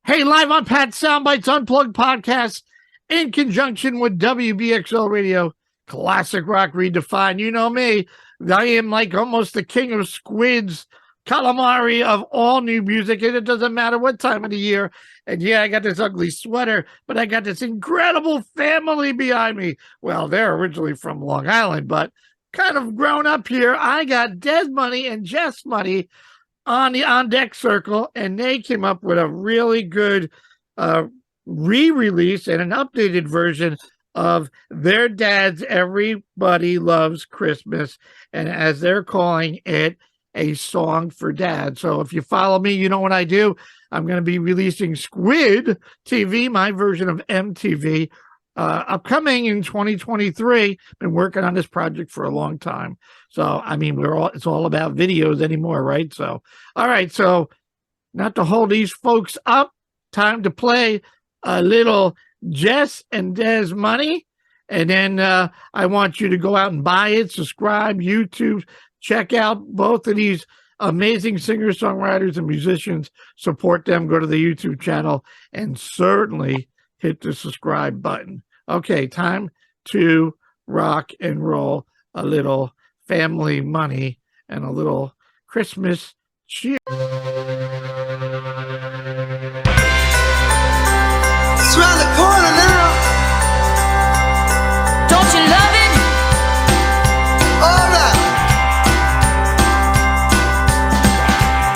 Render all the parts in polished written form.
Hey, live on Pat Soundbytes Unplugged podcast in conjunction with WBXL Radio, classic rock redefined. You know me, I am like almost the king of squids, calamari of all new music, and it doesn't matter what time of the year. And yeah, I got this ugly sweater, but I got this incredible family behind me. Well, they're originally from Long Island, but kind of grown up here. I got Dez Money and Dez Money on the on deck circle, and they came up with a really good re-release and an updated version of their dad's Everybody Loves Christmas, and as they're calling it, a song for dad. So if you follow me, you know what I do. I'm going to be releasing Squid TV, my version of MTV, upcoming in 2023. Been working on this project for a long time. So, I mean, it's all about videos anymore, right? So, all right. So, not to hold these folks up, time to play a little Jess and Dez Money. And then I want you to go out and buy it, subscribe, YouTube, check out both of these amazing singers, songwriters, and musicians. Support them. Go to the YouTube channel and certainly hit the subscribe button. Okay, time to rock and roll a little family money and a little Christmas cheer. It's around the corner now. Don't you love it? All right.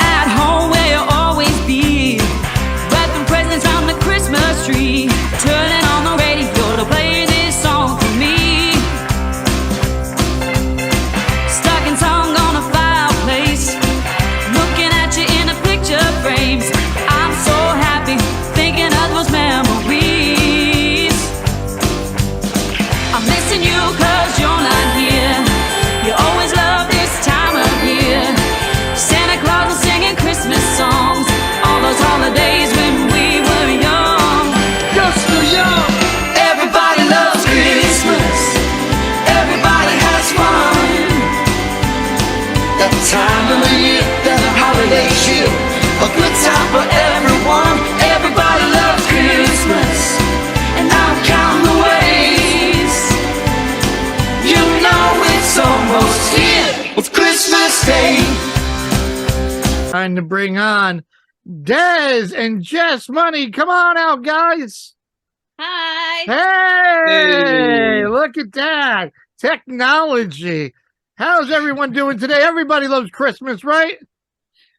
At home where you'll always be, wrapping presents on the Christmas tree, turning on the radio to play this song for me. Stocking song on a fireplace, looking at you in the picture frames. I'm so happy thinking of those memories. I'm missing you 'cause you're not here. You always love this time of year. Santa Claus was singing Christmas songs all those holidays when we were young. Just too young. Everybody loves Christmas. Everybody has fun. That time of the year, that holiday cheer. A good time for everyone. Everybody loves Christmas, and I'm counting the ways. You know it's almost here. It's Christmas Day. Time to bring on Dez and Jess Money. Come on out, guys. Hi. Hey, look at that. Technology. How's everyone doing today? Everybody loves Christmas, right?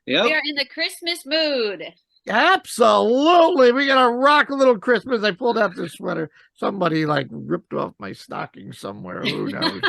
We Yep. are in the Christmas mood. Absolutely. We got to rock a little Christmas. I pulled out this sweater. Somebody like ripped off my stocking somewhere. Who knows?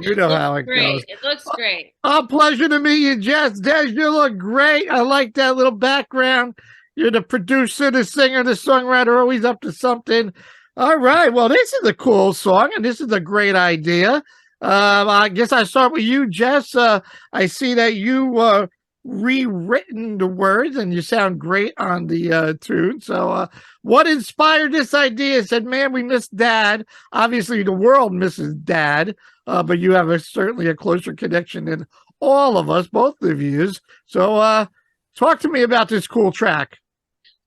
You know how it Great. goes. It looks great. A pleasure to meet you, Jess. Des, you look great. I like that little background. You're the producer, the singer, the songwriter, always up to something. All right. Well, this is a cool song, and this is a great idea. I guess I start with you, Jess. I see that you rewritten the words, and you sound great on the tune. So, what inspired this idea? Said, man, we miss Dad. Obviously, the world misses Dad, but you have certainly a closer connection than all of us, both of you. So, talk to me about this cool track.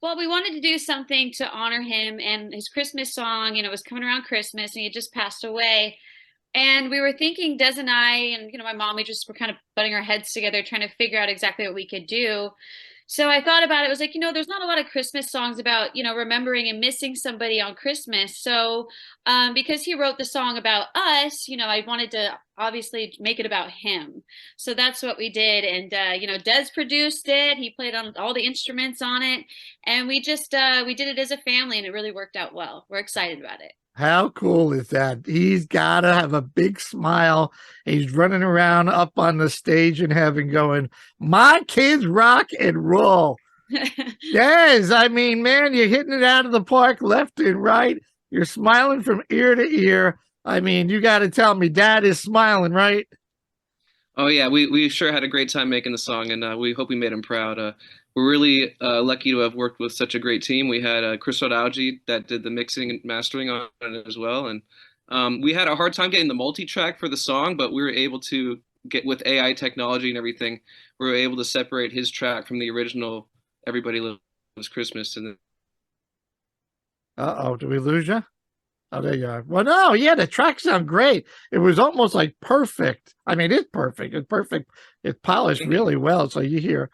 Well, we wanted to do something to honor him and his Christmas song. You know, it was coming around Christmas and he had just passed away. And we were thinking, Des and I, and, my mom, we just were kind of butting our heads together, trying to figure out exactly what we could do. So I thought about it. I was like, there's not a lot of Christmas songs about, remembering and missing somebody on Christmas. So because he wrote the song about us, I wanted to obviously make it about him. So that's what we did. And, Des produced it. He played on all the instruments on it. And we just, we did it as a family, and it really worked out well. We're excited about it. How cool is that? He's got to have a big smile. He's running around up on the stage in heaven going, my kids rock and roll. Yes, I mean, man, you're hitting it out of the park left and right. You're smiling from ear to ear. I mean, you got to tell me Dad is smiling, right? Oh yeah, we sure had a great time making the song, and we hope we made him proud. We're really lucky to have worked with such a great team. We had Chris Lord-Alge that did the mixing and mastering on it as well, and we had a hard time getting the multi-track for the song, but we were able to get, with AI technology and everything, we were able to separate his track from the original Everybody Christmas. And Uh-oh, did we lose you? Oh, there you are. Well, no, yeah, the tracks sound great. It was almost like perfect. I mean, it's perfect. It's perfect. It's polished really well. So you hear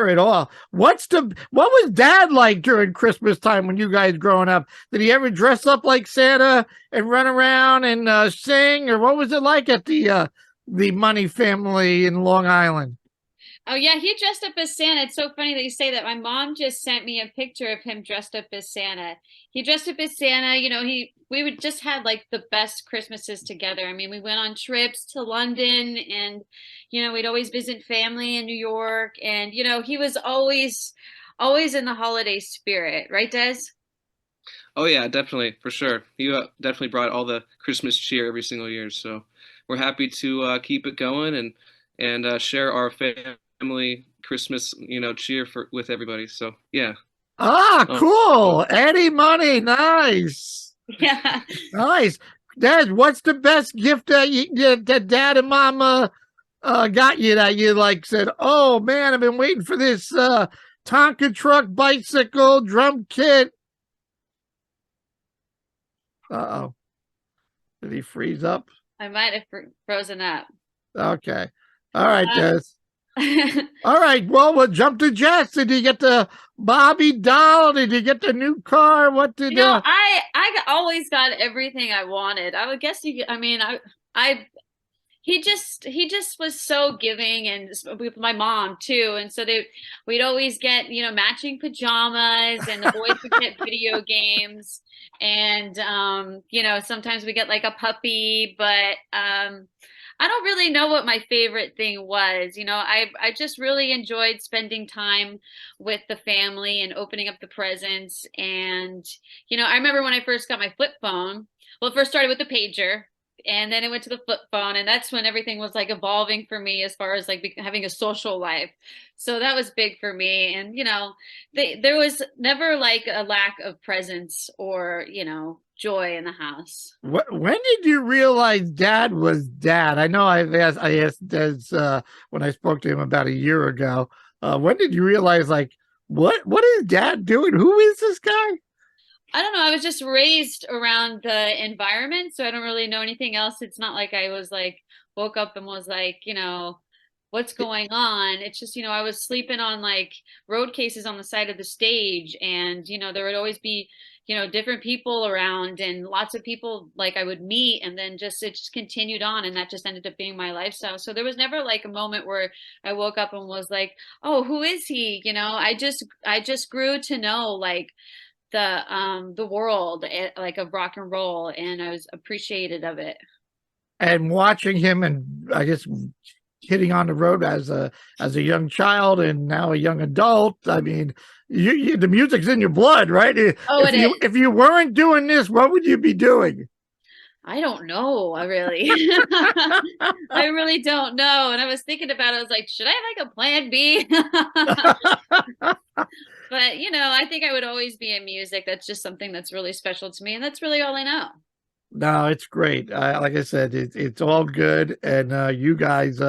it all. What was Dad like during Christmas time when you guys growing up? Did he ever dress up like Santa and run around and sing, or what was it like at the Money family in Long Island? Oh yeah, he dressed up as Santa. It's so funny that you say that. My mom just sent me a picture of him dressed up as Santa. He dressed up as Santa. We would just had like the best Christmases together. I mean, we went on trips to London, and we'd always visit family in New York, and he was always in the holiday spirit, right, Des? oh yeah, definitely for sure. He definitely brought all the Christmas cheer every single year. So we're happy to keep it going and share our family Christmas cheer with everybody. So yeah. Ah, Um, cool. Eddie Money. Nice. Yeah. Nice. Dad, what's the best gift that Dad and Mama got you that you like said, oh man, I've been waiting for this Tonka truck, bicycle, drum kit. Uh-oh. Did he freeze up? I might have frozen up. Okay. All right, Uh, Des. All right. Well, we'll jump to Jess. Did you get the Bobby doll? Did you get the new car? What did I always got everything I wanted. I would guess I mean, I he just was so giving, and with my mom too, and so we'd always get matching pajamas, and the boys would get video games, and sometimes we get like a puppy, but I don't really know what my favorite thing was. I just really enjoyed spending time with the family and opening up the presents. And I remember when I first got my flip phone. Well, it first started with the pager, and then it went to the flip phone, and that's when everything was like evolving for me as far as like having a social life. So that was big for me. And there was never like a lack of presents or joy in the house. when did you realize Dad was Dad? I know I asked Des when I spoke to him about a year ago. When did you realize, like, what is Dad doing? Who is this guy? I don't know. I was just raised around the environment, so I don't really know anything else. It's not like I was like woke up and was like, what's going on? It's just, I was sleeping on like road cases on the side of the stage, and there would always be, different people around, and lots of people like I would meet, and then it just continued on, and that just ended up being my lifestyle. So there was never like a moment where I woke up and was like, oh, who is he? I just grew to know like the world like of rock and roll, and I was appreciated of it. And watching him, and I guess hitting on the road as a young child and now a young adult. I mean, the music's in your blood, right? Oh, If you weren't doing this, what would you be doing? I don't know. I really, I really don't know. And I was thinking about it. I was like, should I have like a plan B? But I think I would always be in music. That's just something that's really special to me, and that's really all I know. No, it's great. Like I said, it's all good, and you guys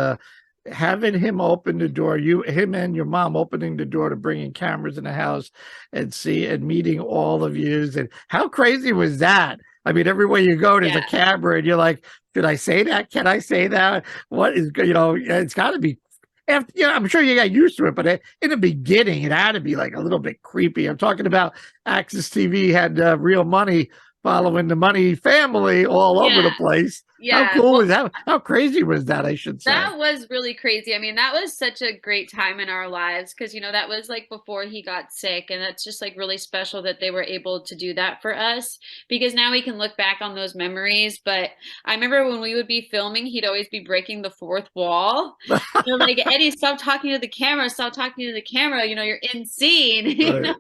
having him open the door, him and your mom opening the door to bringing cameras in the house and meeting all of yous, and how crazy was that? I mean, everywhere you go, there's a Yeah. camera, and you're like, should I say that? Can I say that? What is it's got to be. After, I'm sure you got used to it, but in the beginning, it had to be like a little bit creepy. I'm talking about Access TV had Real Money following the Money family all over the Yeah. place. How Yeah. cool Well, was that? How crazy was that, I should say? that was really crazy. I mean, that was such a great time in our lives because, that was like before he got sick. And that's just like really special that they were able to do that for us because now we can look back on those memories. But I remember when we would be filming, he'd always be breaking the fourth wall. Like, Eddie, stop talking to the camera, stop talking to the camera. You're in scene, Right.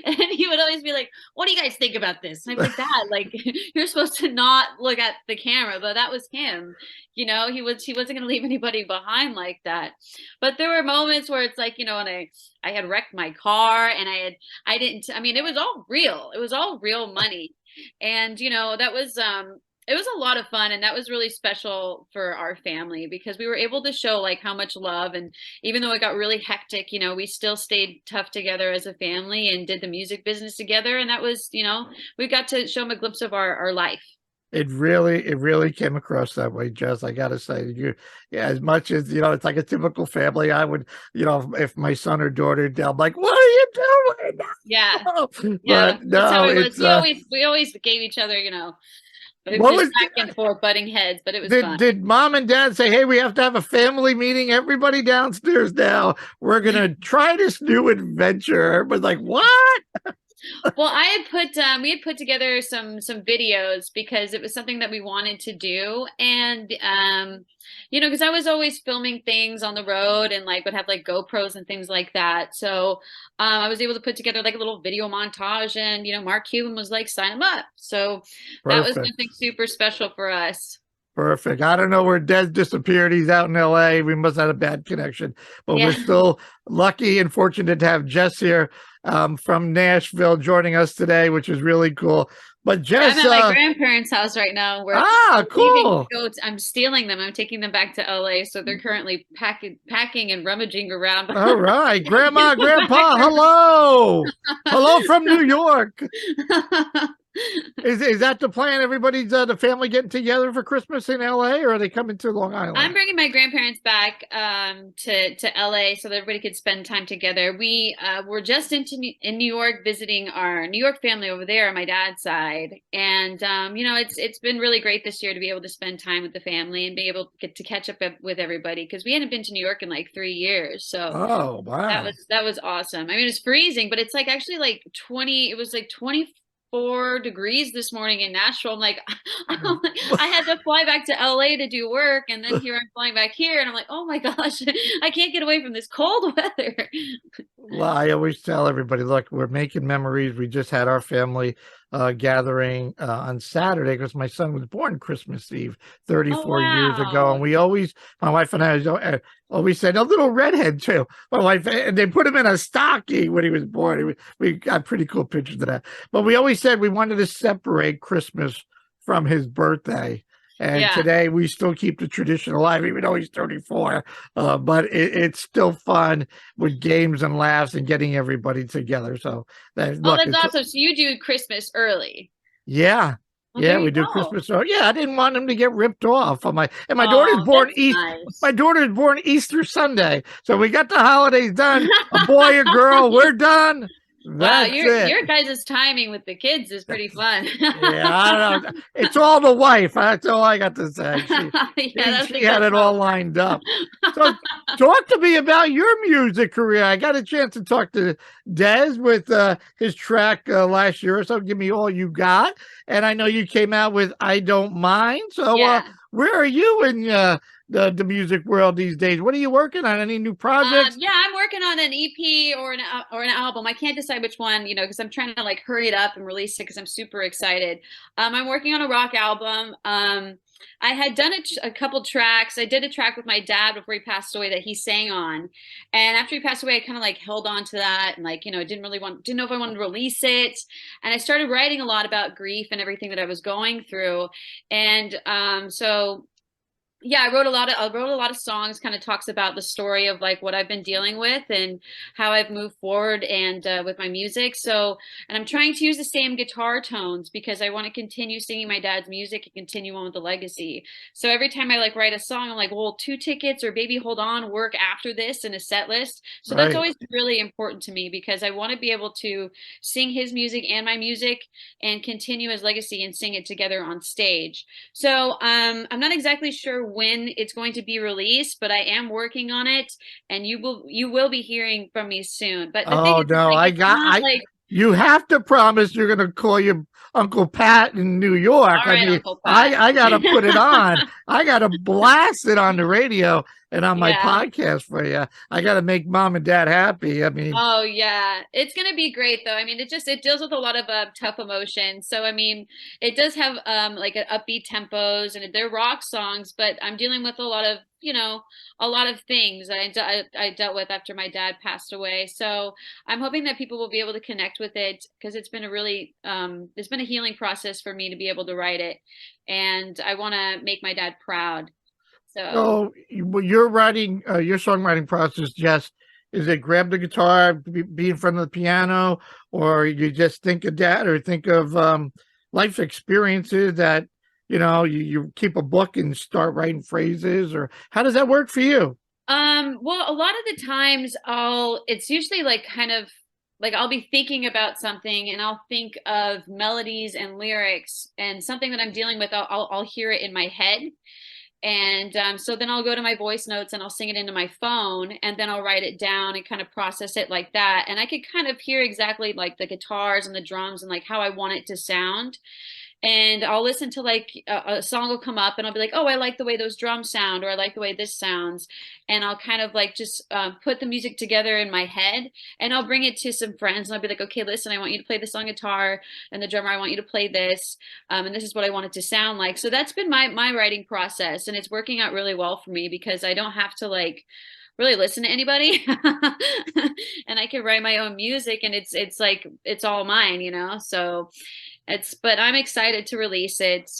And he would always be like, what do you guys think about this? And I'm like, Dad, like, you're supposed to not look at the camera, but that was him. He wasn't going to leave anybody behind like that. But there were moments where it's like, when I had wrecked my car, and I mean, it was all real. It was all real money. And, that was, It was a lot of fun, and that was really special for our family because we were able to show like how much love, and even though it got really hectic, we still stayed tough together as a family and did the music business together, and that was, we got to show them a glimpse of our life. It really came across that way, Jess. I gotta say, yeah, as much as it's like a typical family. I would, if my son or daughter, I'm like, "What are you doing?" Yeah, yeah, But that's how no, it was. it's We always gave each other, what just was back and forth, butting heads, but it was did fun. did mom and dad say, "Hey, we have to have a family meeting. Everybody downstairs now. We're gonna try this new adventure." Everybody's like, "What?" Well, we had put together some videos because it was something that we wanted to do, and because I was always filming things on the road and like would have like GoPros and things like that. So I was able to put together like a little video montage, and Mark Cuban was like, "Sign him up." So that was Perfect. something super special for us. Perfect. I don't know where Dez disappeared. He's out in LA. We must have a bad connection, but we're Yeah. still lucky and fortunate to have Jess here from Nashville joining us today, which is really cool. But I'm Jess, at my grandparents' house right now. We're leaving cool. to go. I'm stealing them. I'm taking them back to LA. So they're currently packing and rummaging around. All right, Grandma, Go back Grandpa, to- hello. Hello from New York. Is that the plan? Everybody's the family getting together for Christmas in LA, or are they coming to Long I'm Island? bringing my grandparents back to LA so that everybody could spend time together. We were just in New York visiting our New York family over there on my dad's side, and it's been really great this year to be able to spend time with the family and be able to get to catch up with everybody because we hadn't been to New York in like 3 years. So Oh, that wow. was awesome. I mean, it's freezing, but it's like actually like 20. It was like 24 degrees this morning in Nashville. I'm like, I had to fly back to LA to do work, and then here I'm flying back here, and I'm like, oh my gosh, I can't get away from this cold weather. Well, I always tell everybody, look, we're making memories. We just had our family gathering on Saturday because my son was born Christmas Eve Oh 34 years ago. wow. And my wife and I always said, a little redhead too. My wife, and they put him in a stocking when he was born. We got pretty cool pictures of that. But we always said we wanted to separate Christmas from his birthday. And Yeah. today we still keep the tradition alive, even though he's 34. But it's still fun with games and laughs and getting everybody together. So Oh, look, that's awesome. So you do Christmas early. yeah, Well, there we you do go. Christmas. So yeah, I didn't want him to get ripped off on my daughter's Oh, born that's East. nice. My daughter's born Easter Sunday, so we got the holidays done. A boy, a girl, we're done. Wow, That's it. your guys' timing with the kids is pretty fun. Yeah, I don't know. It's all the wife. That's all I got to say. Yeah, that's a She had good it all lined up. So talk to me about your music career. I got a chance to talk to Dez with his track last year or so. Give me all you got. And I know you came out with I Don't Mind. So Yeah. where are you in the music world these days? What are you working on? Any new projects? Yeah, I'm working on an EP or an album. I can't decide which one, because I'm trying to like hurry it up and release it because I'm super excited. I'm working on a rock album. I had done a couple tracks. I did a track with my dad before he passed away that he sang on, and after he passed away, I kind of like held on to that and like didn't know if I wanted to release it. And I started writing a lot about grief and everything that I was going through, and so yeah, I wrote a lot of songs, kind of talks about the story of like what I've been dealing with and how I've moved forward and with my music. So, and I'm trying to use the same guitar tones because I want to continue singing my dad's music and continue on with the legacy. So every time I like write a song, I'm like, well, 2 tickets or Baby Hold On work after this in a set list. So that's Right. always really important to me because I want to be able to sing his music and my music and continue his legacy and sing it together on stage. So I'm not exactly sure when it's going to be released, but I am working on it, and you will be hearing from me soon. But the thing Oh is, it's no, like it's not like you have to promise you're going to call your Uncle Pat in New York. all I right, mean, Uncle Pat. I got to put it on. I got to blast it on the radio. and on my Yeah. podcast for you. I got to make mom and dad happy. I mean, Oh yeah, it's gonna be great though. I mean, it deals with a lot of tough emotions. So I mean, it does have like a upbeat tempos and they're rock songs, but I'm dealing with a lot of a lot of things I dealt with after my dad passed away. So I'm hoping that people will be able to connect with it because it's been a really it's been a healing process for me to be able to write it, and I want to make my dad proud. So. so your writing, your songwriting process, just is it grab the guitar, be in front of the piano, or you just think of that, or think of life experiences that you keep a book and start writing phrases, or how does that work for you? Well, a lot of the times it's usually like kind of like I'll be thinking about something and I'll think of melodies and lyrics and something that I'm dealing with, I'll hear it in my head. And so then I'll go to my voice notes and I'll sing it into my phone and then I'll write it down and kind of process it like that. And I could kind of hear exactly like the guitars and the drums and like how I want it to sound. And I'll listen to like a song will come up and I'll be like, oh, I like the way those drums sound, or I like the way this sounds. And I'll kind of like just put the music together in my head and I'll bring it to some friends and I'll be like, okay, listen, I want you to play this on guitar, and the drummer, I want you to play this. And this is what I want it to sound like. So that's been my writing process, and it's working out really well for me because I don't have to like really listen to anybody and I can write my own music, and it's like it's all mine. So but I'm excited to release it.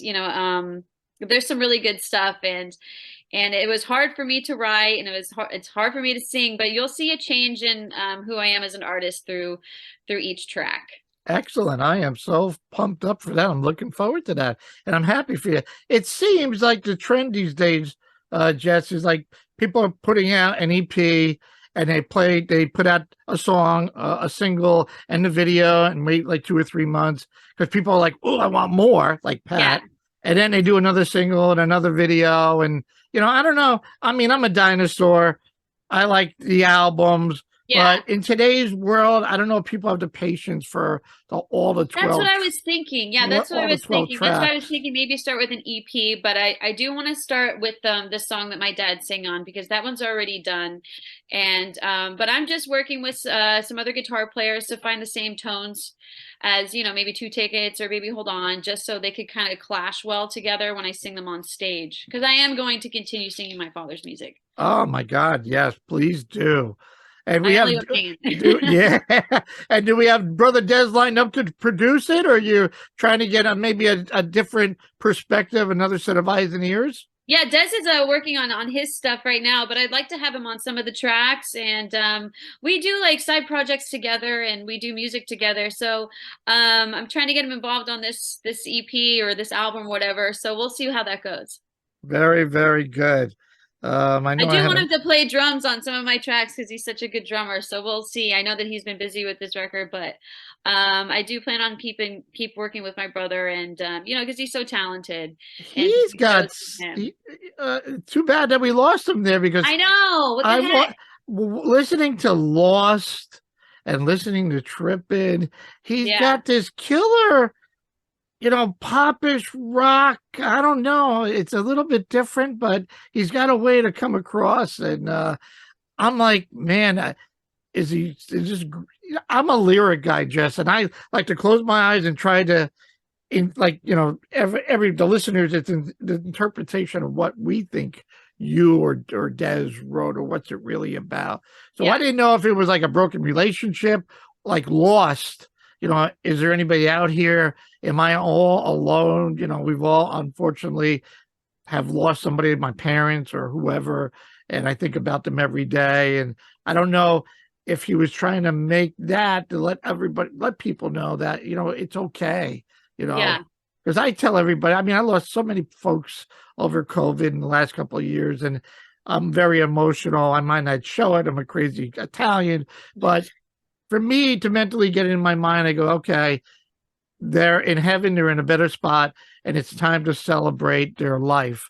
There's some really good stuff, and it was hard for me to write, and it's hard for me to sing, but you'll see a change in who I am as an artist through each track. Excellent. I am so pumped up for that. I'm looking forward to that. And I'm happy for you. It seems like the trend these days, Jess, is like people are putting out an EP and they put out a song, a single, and the video, and wait like 2 or 3 months because people are like, oh, I want more, like Yeah. Pat. And then they do another single and another video. And, I don't know. I mean, I'm a dinosaur. I like the albums. Yeah. But in today's world, I don't know if people have the patience for all the That's 12. what I was thinking. Yeah, that's what I all the was 12 thinking. That's why I was tracks. thinking maybe start with an EP, but I do want to start with the song that my dad sang on because that one's already done. And but I'm just working with some other guitar players to find the same tones as, maybe Two Tickets or Baby Hold On, just so they could kind of clash well together when I sing them on stage. Because I am going to continue singing my father's music. Oh my God, yes, please do. And we I have only got pain. yeah. And do we have Brother Dez lined up to produce it, or are you trying to get maybe a different perspective, another set of eyes and ears? Yeah, Des is working on his stuff right now, but I'd like to have him on some of the tracks. And we do like side projects together, and we do music together. So I'm trying to get him involved on this EP or this album, whatever. So we'll see how that goes. Very, very good. I I know I do have want him to play drums on some of my tracks because he's such a good drummer. So we'll see. I know that he's been busy with this record, but I do plan on keep working with my brother, and because he's so talented, and to he's do got. shows with him. Too bad that we lost him there because I know. What the heck? listening to Lost and listening to Trippin'. He's Yeah. got this killer, popish rock. I don't know. It's a little bit different, but he's got a way to come across. And I'm like, man, is just, I'm a lyric guy, Jess, and I like to close my eyes and try to, every the listeners, it's the interpretation of what we think you or Des wrote, or what's it really about. So Yeah. I didn't know if it was like a broken relationship, like Lost. Is there anybody out here? Am I all alone? We've all unfortunately have lost somebody, my parents or whoever, and I think about them every day. And I don't know if he was trying to make that to let people know that, it's okay, Yeah. because I tell everybody, I mean, I lost so many folks over COVID in the last couple of years, and I'm very emotional. I might not show it. I'm a crazy Italian, but for me to mentally get it in my mind, I go, okay, they're in heaven, they're in a better spot, and it's time to celebrate their life.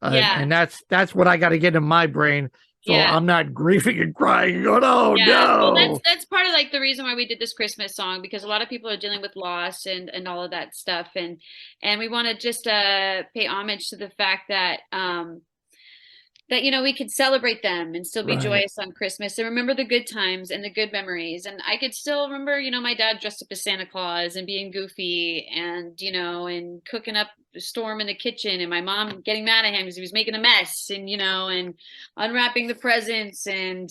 Yeah. And that's what I got to get in my brain. So Yeah. I'm not grieving and crying and going, oh Yeah. Well, no. that's part of like the reason why we did this Christmas song, because a lot of people are dealing with loss and all of that stuff, and we want to just pay homage to the fact that that, we could celebrate them and still be Right. joyous on Christmas and remember the good times and the good memories. And I could still remember, my dad dressed up as Santa Claus and being goofy and, and cooking up a storm in the kitchen and my mom getting mad at him because he was making a mess and unwrapping the presents and,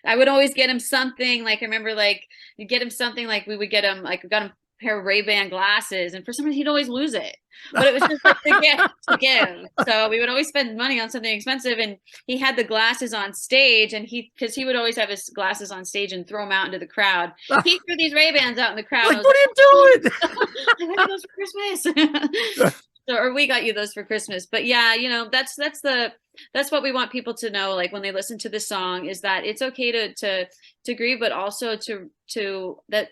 I would always get him something. Like I remember, like you get him something. Like we would get him, like we got him a pair of Ray-Ban glasses, and for some reason he'd always lose it. But it was just like the gift to give. So we would always spend money on something expensive. And he had the glasses on stage, and because he would always have his glasses on stage and throw them out into the crowd. He threw these Ray-Bans out in the crowd. Like, what are you doing? I got those for Christmas. Or we got you those for Christmas. But yeah, that's what we want people to know. Like when they listen to this song, is that it's okay to grieve, but also to that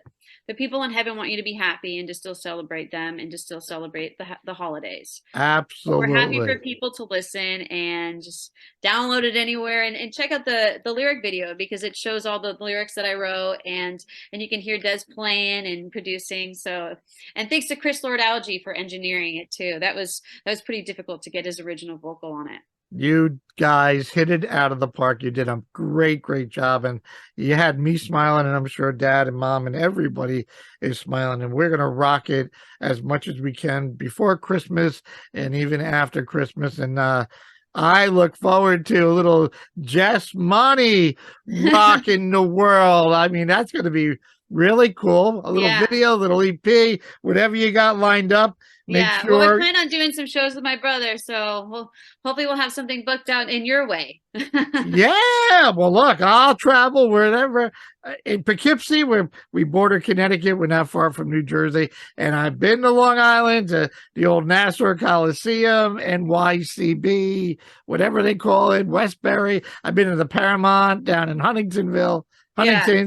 the people in heaven want you to be happy and to still celebrate them and to still celebrate the holidays. Absolutely. We're happy for people to listen and just download it anywhere and check out the lyric video because it shows all the lyrics that I wrote and you can hear Dez playing and producing. So, and thanks to Lord-Alge for engineering it too. That was pretty difficult to get his original vocal on it. You guys hit it out of the park. You did a great job. And you had me smiling, and I'm sure Dad and Mom and everybody is smiling. And we're going to rock it as much as we can before Christmas and even after Christmas. And I look forward to a little Dez Money rocking the world. I mean, that's going to be really cool. A little video, a little EP, whatever you got lined up. Make sure. Well, we plan on doing some shows with my brother, so hopefully we'll have something booked out in your way. Yeah, well, look, I'll travel wherever. In Poughkeepsie, where we border Connecticut, we're not far from New Jersey, and I've been to Long Island, to the old Nassau Coliseum, NYCB, whatever they call it, Westbury. I've been to the Paramount down in Huntington.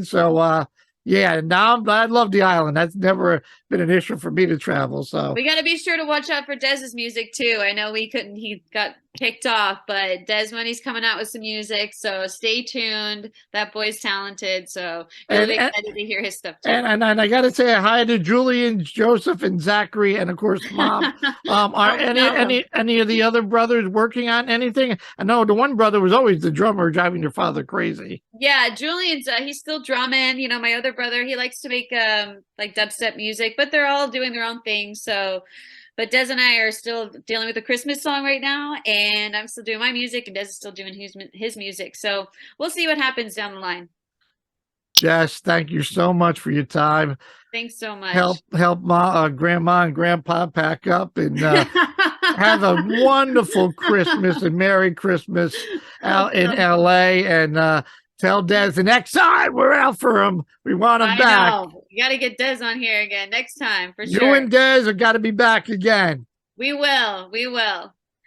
So, yeah, now I love the island. That's never been an issue for me to travel. So we got to be sure to watch out for Dez's music too. I know he got kicked off, but Dez Money's coming out with some music. So stay tuned. That boy's talented. So really excited to hear his stuff too. And I got to say hi to Julian, Joseph, and Zachary, and of course Mom. Are any of the other brothers working on anything? I know the one brother was always the drummer, driving your father crazy. Yeah, Julian's he's still drumming. My other brother, he likes to make like dubstep music, but they're all doing their own thing. So, but Dez and I are still dealing with a Christmas song right now, and I'm still doing my music, and Dez is still doing his music. So we'll see what happens down the line. Jess, thank you so much for your time. Thanks so much. Help Grandma and Grandpa pack up and have a wonderful Christmas and Merry Christmas out in LA. And tell Dez the next time we're out for him, we want him back. Know. You got to get Dez on here again next time for sure. You and Dez have got to be back again. We will.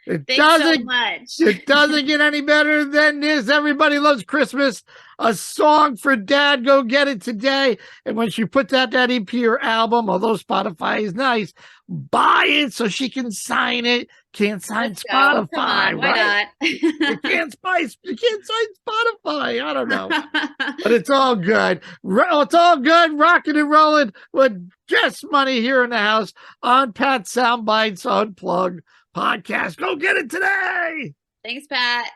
Thanks so much. It doesn't get any better than this. Everybody loves Christmas. A song for Dad. Go get it today. And when she puts out that EP or album, although Spotify is nice, buy it so she can sign it. Can't sign Spotify. Why not? You can't sign Spotify. I don't know. But it's all good. It's all good. Rocking and rolling with Dez Money here in the house on Pat Soundbytes Unplugged podcast. Go get it today. Thanks, Pat.